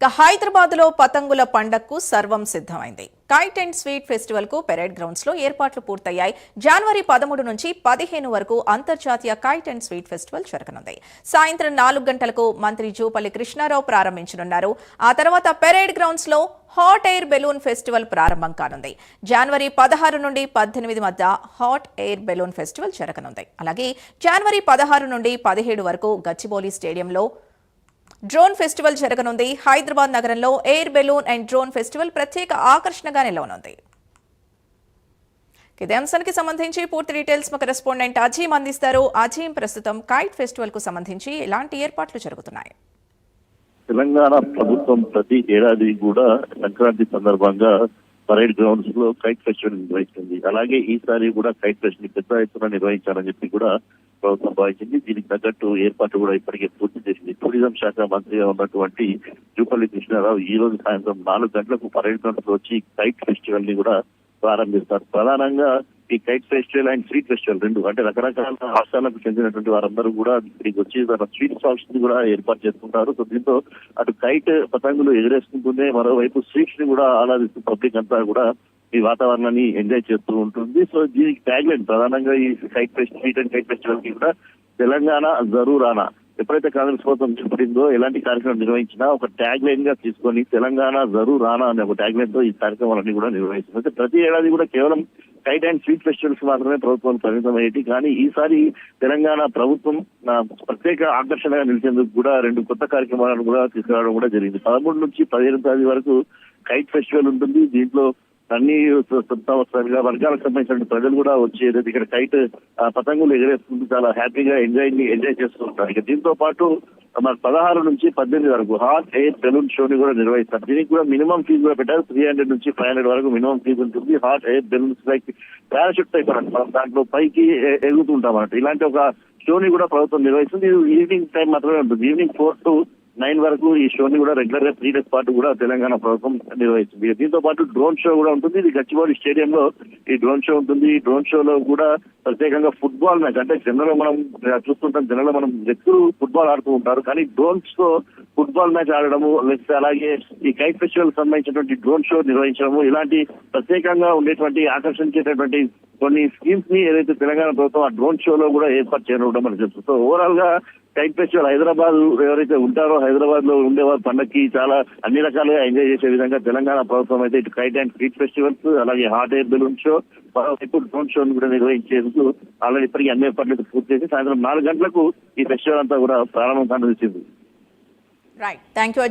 హైదరాబాద్ లో పతంగుల పండగకు సర్వం సిద్ధమైంది. కైట్ అండ్ స్వీట్ ఫెస్టివల్ కు పెరేడ్ గ్రౌండ్స్ లో ఏర్పాట్లు పూర్తయ్యాయి. జనవరి 13 నుంచి 15 వరకు అంతర్జాతీయ కైట్ అండ్ స్వీట్ ఫెస్టివల్ జరగనుంది. సాయంత్రం 4 గంటలకు మంత్రి జూపల్లి కృష్ణారావు ప్రారంభించనున్నారు. ఆ తర్వాత పెరేడ్ గ్రౌండ్స్ లో హాట్ ఎయిర్ బెలూన్ ఫెస్టివల్ ప్రారంభం కానుంది. జనవరి 16 నుండి 18 మధ్య హాట్ ఎయిర్ బెలూన్ ఫెస్టివల్ జరగనుంది. అలాగే జనవరి 16 నుండి 17 వరకు గచ్చిబౌలి స్టేడియంలో డ్రోన్ ఫెస్టివల్ జరగనుంది. హైదరాబాద్ నగరంలో air balloon and drone festival ప్రత్యేక ఆకర్షణగా నిలవనుంది. ఇదే అంశానికి సంబంధించి పూర్తి డీటెయిల్స్ మా కరెస్పాండెంట్ అజీం అందిస్తారు. అజీం, ప్రస్తుతం కైట్ ఫెస్టివల్ కు సంబంధించి ఎలాంటి ఏర్పాట్లు జరుగుతున్నాయి? తెలంగాణ ప్రభుత్వం ప్రతి ఏడాది కూడా సంక్రాంతి సందర్భంగా పరేడ్ గ్రౌండ్స్ లో కైట్ ఫెస్టివల్ నిర్వహిస్తుంది. అలాగే ఈసారి కూడా కైట్ ఫెస్టివల్ పెద్ద ఎత్తున నిర్వహించాలని చెప్పి కూడా ప్రభుత్వం భావించింది. దీనికి తగ్గట్టు ఏర్పాటు కూడా ఇప్పటికే పూర్తి చేసింది. టూరిజం శాఖ మంత్రిగా ఉన్నటువంటి జూపల్లి కృష్ణారావు ఈ రోజు సాయంత్రం 4 గంటలకు పరేడ్ గ్రౌండ్స్ లో వచ్చి కైట్ ఫెస్టివల్ ని కూడా ప్రారంభిస్తారు. ప్రధానంగా ఈ kite festival and sweet festival రెండు అంటే రకరకాల రాష్ట్రాలకు చెందినటువంటి వారందరూ కూడా ఇక్కడికి వచ్చి స్వీట్ స్టాల్స్ ని కూడా ఏర్పాటు చేసుకుంటారు. సో దీంతో అటు కైట్ పతంగులు ఎగరేసుకుంటూనే మరోవైపు స్వీట్స్ ని కూడా ఆలాదిస్తూ పబ్లిక్ అంతా కూడా ఈ వాతావరణాన్ని ఎంజాయ్ చేస్తూ ఉంటుంది. సో దీనికి ట్యాగ్ లైన్ ప్రధానంగా ఈ kite festival sweet and kite festival కి కూడా తెలంగాణ జరూరానా ఎప్పుడైతే కాంగ్రెస్ ప్రభుత్వం చెప్పడిందో ఎలాంటి కార్యక్రమం నిర్వహించినా ఒక ట్యాగ్ లైన్ గా తీసుకొని తెలంగాణ జరూరానా అనే ఒక ట్యాగ్ లైన్ తో ఈ కార్యక్రమాలన్నీ కూడా నిర్వహిస్తుంది. అయితే ప్రతి ఏడాది కూడా కేవలం కైట్ అండ్ స్వీట్ ఫెస్టివల్స్ మాత్రమే ప్రభుత్వం పరిమితం అయ్యేది. కానీ ఈసారి తెలంగాణ ప్రభుత్వం ప్రత్యేక ఆకర్షణగా నిలిచేందుకు కూడా 2 కొత్త కార్యక్రమాలను కూడా తీసుకురావడం కూడా జరిగింది. 13 నుంచి 15 తేదీ వరకు కైట్ ఫెస్టివల్ ఉంటుంది. దీంట్లో అన్ని వర్గాలకు సంబంధించిన ప్రజలు కూడా వచ్చి ఏదైతే ఇక్కడ కైట్ పతంగులు ఎగరేసుకుంటూ చాలా హ్యాపీగా ఎంజాయ్ చేస్తూ ఉంటారు. ఇక దీంతో పాటు మన 16 నుంచి 18 వరకు హాట్ ఎయిర్ బెలూన్ షోని కూడా నిర్వహిస్తారు. దీనికి కూడా మినిమం ఫీజు కూడా పెట్టారు. 300 నుంచి 500 వరకు మినిమం ఫీజు ఉంటుంది. Hot air balloons like parachute type అన్నట్టు మనం దాంట్లో పైకి ఎగురుతుంటాం అన్నట్టు ఇలాంటి ఒక షోని కూడా ప్రభుత్వం నిర్వహిస్తుంది. ఇది ఈవినింగ్ టైం మాత్రమే ఉంటుంది. ఈవినింగ్ 4 to 9 వరకు ఈ షోని కూడా రెగ్యులర్ గా 3 days పాటు కూడా తెలంగాణ ప్రభుత్వం నిర్వహిస్తుంది. దీంతో పాటు డ్రోన్ షో కూడా ఉంటుంది. ఇది గచ్చిబౌలి స్టేడియం లో ఈ డ్రోన్ షో ఉంటుంది. ఈ డ్రోన్ షోలో కూడా ప్రత్యేకంగా ఫుట్బాల్ మ్యాచ్ అంటే జనరల్ మనం చూస్తుంటాం, జనరల్ మనం వ్యక్తులు ఫుట్బాల్ ఆడుతూ ఉంటారు. కానీ డ్రోన్స్ తో ఫుట్బాల్ మ్యాచ్ ఆడడము, లేకపోతే అలాగే ఈ కైట్ ఫెస్టివల్ సంబంధించినటువంటి డ్రోన్ షో నిర్వహించడము ఇలాంటి ప్రత్యేకంగా ఉండేటువంటి ఆకర్షించేటటువంటి కొన్ని స్కీమ్స్ ని ఏదైతే తెలంగాణ ప్రభుత్వం ఆ డ్రోన్ షోలో కూడా ఏర్పాటు చేయడం మనకు తెలుసు. సో ఓవరాల్ గా కైట్ ఫెస్టివల్ హైదరాబాద్ ఎవరైతే ఉంటారో హైదరాబాద్ లో ఉండేవారు పండగకి చాలా అన్ని రకాలుగా ఎంజాయ్ చేసే విధంగా తెలంగాణ ప్రభుత్వం అయితే ఇటు కైట్ అండ్ స్వీట్ ఫెస్టివల్స్ అలాగే హాట్ ఎయిర్ బెలూన్ షో మరోవైపు డ్రోన్ షోను కూడా నిర్వహించేందుకు ఆల్రెడీ ఇప్పటికీ అన్ని ఏర్పాట్లు పూర్తి చేసి సాయంత్రం 4 గంటలకు ఈ ఫెస్టివల్ అంతా కూడా ప్రారంభం కానుంది. Right, thank you.